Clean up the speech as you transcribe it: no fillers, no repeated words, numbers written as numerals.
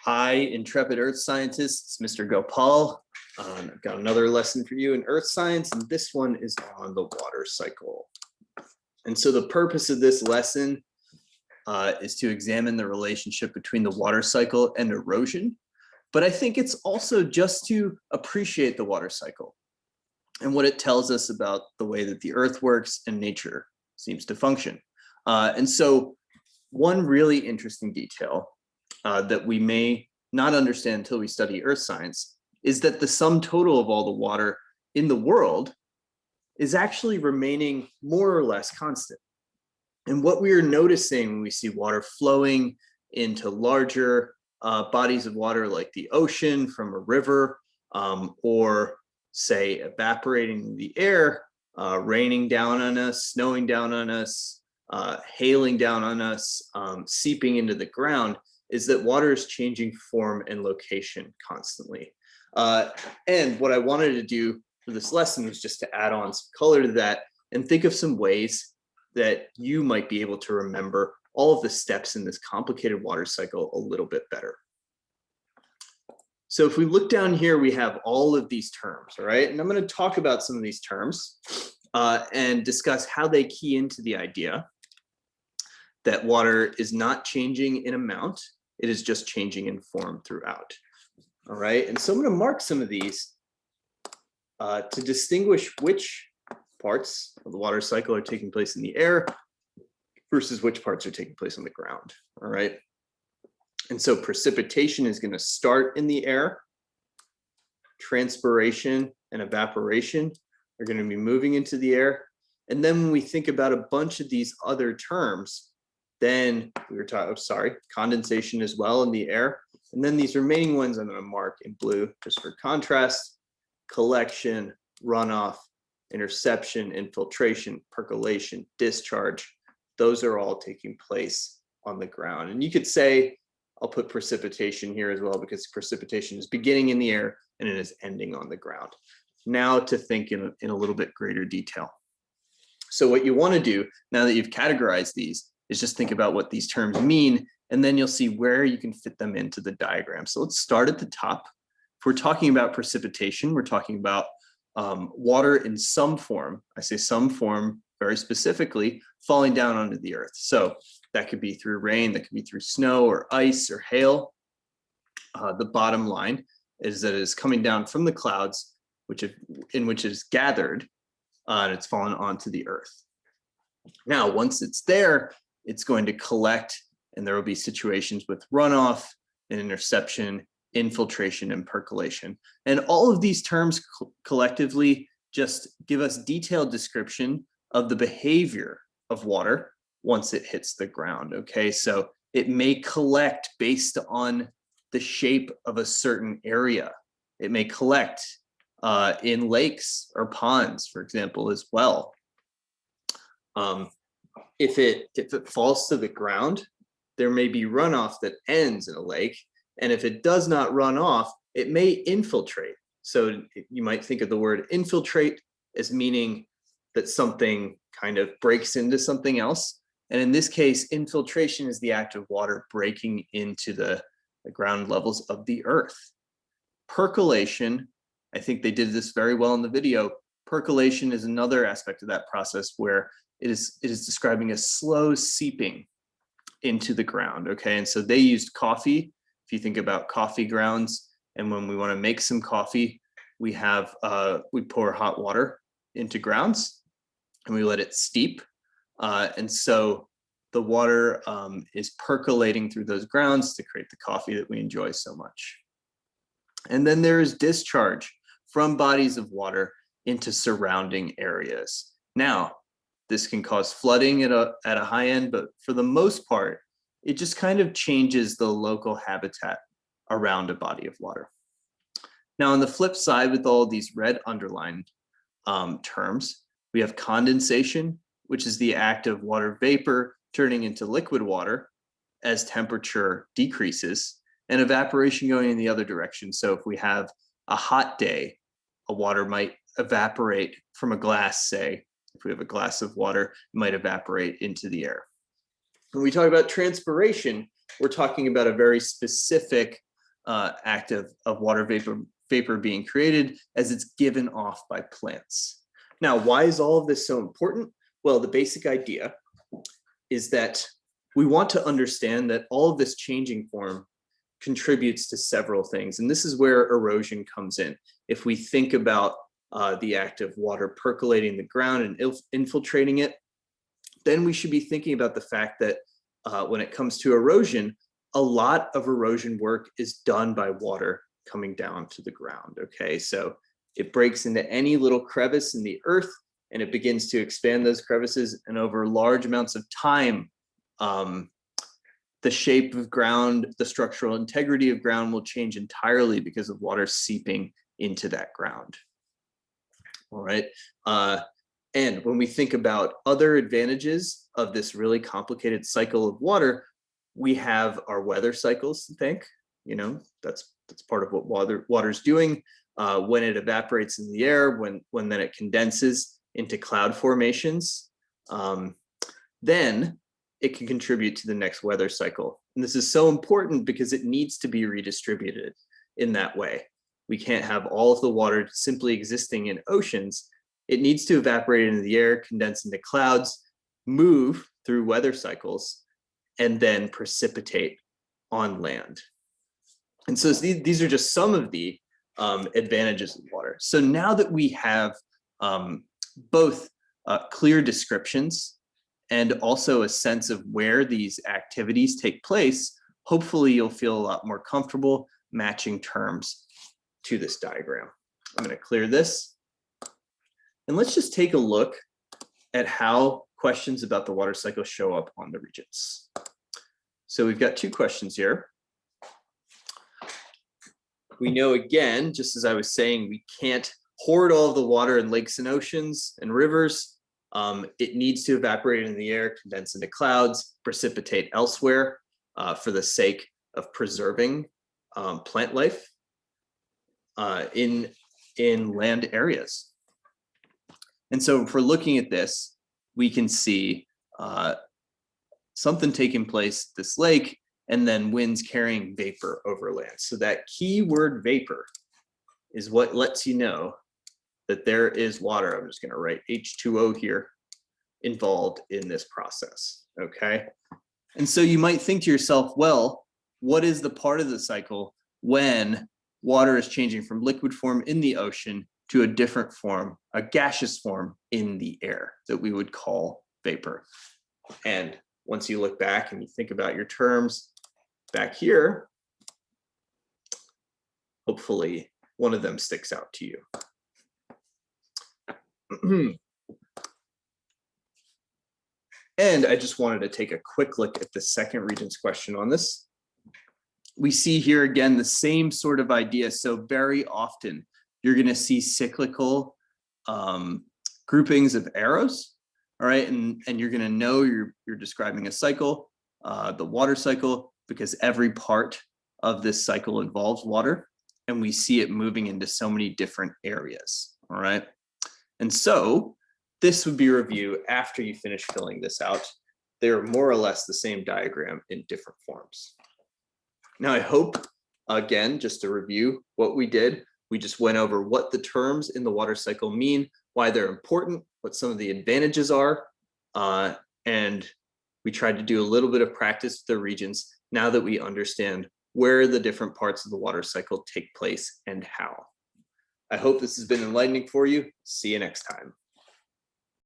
Hi, intrepid earth scientists, Mr. Gopal. I've got another lesson for you in earth science, and this one is on the water cycle. And so the purpose of this lesson is to examine the relationship between the water cycle and erosion. But I think it's also just to appreciate the water cycle and what it tells us about the way that the earth works and nature seems to function. And so one really interesting detail that we may not understand until we study earth science is that the sum total of all the water in the world is actually remaining more or less constant. And what we are noticing when we see water flowing into larger bodies of water like the ocean from a river, or say evaporating in the air, raining down on us, snowing down on us, hailing down on us, seeping into the ground, is that water is changing form and location constantly. And what I wanted to do for this lesson was just to add on some color to that and think of some ways that you might be able to remember all of the steps in this complicated water cycle a little bit better. So if we look down here, we have all of these terms, all right? And I'm going to talk about some of these terms and discuss how they key into the idea that water is not changing in amount, it is just changing in form throughout. All right, and so I'm going to mark some of these to distinguish which parts of the water cycle are taking place in the air versus which parts are taking place on the ground. All right, and so precipitation is going to start in the air. Transpiration and evaporation are going to be moving into the air. And then when we think about a bunch of these other terms, then we were talking, condensation as well in the air. And then these remaining ones I'm going to mark in blue just for contrast: collection, runoff, interception, infiltration, percolation, discharge. Those are all taking place on the ground. And you could say, I'll put precipitation here as well, because precipitation is beginning in the air and it is ending on the ground. Now to think in a little bit greater detail. So what you want to do now that you've categorized these is just think about what these terms mean, and then you'll see where you can fit them into the diagram. So let's start at the top. If we're talking about precipitation, we're talking about water in some form. I say some form very specifically, falling down onto the earth. So that could be through rain, that could be through snow or ice or hail. The bottom line is that it is coming down from the clouds, in which it is gathered, and it's fallen onto the earth. Now, once it's there, it's going to collect, and there will be situations with runoff and interception, infiltration, and percolation. And all of these terms collectively just give us detailed description of the behavior of water once it hits the ground. Okay, so it may collect based on the shape of a certain area. It may collect in lakes or ponds, for example, as well. If it falls to the ground, there may be runoff that ends in a lake. And if it does not run off, it may infiltrate. So you might think of the word infiltrate as meaning that something kind of breaks into something else. And in this case, infiltration is the act of water breaking into the ground levels of the earth. Percolation, I think they did this very well in the video. Percolation is another aspect of that process where it is describing a slow seeping into the ground. Okay, and so they used coffee. If you think about coffee grounds, and when we want to make some coffee, we pour hot water into grounds and we let it steep. And so the water is percolating through those grounds to create the coffee that we enjoy so much. And then there is discharge from bodies of water into surrounding areas. Now, this can cause flooding at a high end, but for the most part, it just kind of changes the local habitat around a body of water. Now, on the flip side, with all these red underlined terms, we have condensation, which is the act of water vapor turning into liquid water as temperature decreases, and evaporation going in the other direction. So if we have a hot day, a water might evaporate from a glass, say. If we have a glass of water, it might evaporate into the air. When we talk about transpiration, we're talking about a very specific act of water vapor being created as it's given off by plants. Now, why is all of this so important? Well, the basic idea is that we want to understand that all of this changing form contributes to several things. And this is where erosion comes in. If we think about the act of water percolating the ground and infiltrating it, then we should be thinking about the fact that when it comes to erosion, a lot of erosion work is done by water coming down to the ground, okay? So it breaks into any little crevice in the earth and it begins to expand those crevices, and over large amounts of time, the shape of ground, the structural integrity of ground will change entirely because of water seeping into that ground. All right. And when we think about other advantages of this really complicated cycle of water, we have our weather cycles to thank. You know, that's part of what water's doing when it evaporates in the air, when then it condenses into cloud formations. Then it can contribute to the next weather cycle. And this is so important because it needs to be redistributed in that way. We can't have all of the water simply existing in oceans. It needs to evaporate into the air, condense into clouds, move through weather cycles, and then precipitate on land. And so these are just some of the advantages of water. So now that we have both clear descriptions and also a sense of where these activities take place, hopefully you'll feel a lot more comfortable matching terms to this diagram. I'm going to clear this. And let's just take a look at how questions about the water cycle show up on the Regents. So we've got two questions here. We know, again, just as I was saying, we can't hoard all of the water in lakes and oceans and rivers. It needs to evaporate in the air, condense into clouds, precipitate elsewhere for the sake of preserving plant life in land areas. And so if we're looking at this, we can see something taking place at this lake, and then winds carrying vapor over land. So that key word vapor is what lets you know that there is water. I'm just going to write H2O here involved in this process, okay? And so you might think to yourself, well, what is the part of the cycle when water is changing from liquid form in the ocean to a different form, a gaseous form in the air that we would call vapor? And once you look back and you think about your terms back here, hopefully one of them sticks out to you. And I just wanted to take a quick look at the second Regents question on this. We see here again the same sort of idea. So very often you're going to see cyclical groupings of arrows. All right, and you're going to know you're describing a cycle, the water cycle, because every part of this cycle involves water, and we see it moving into so many different areas. All right, and so this would be a review after you finish filling this out. They're more or less the same diagram in different forms. Now, I hope, again, just to review what we did, we just went over what the terms in the water cycle mean, why they're important, what some of the advantages are, and we tried to do a little bit of practice with the Regents now that we understand where the different parts of the water cycle take place and how. I hope this has been enlightening for you. See you next time.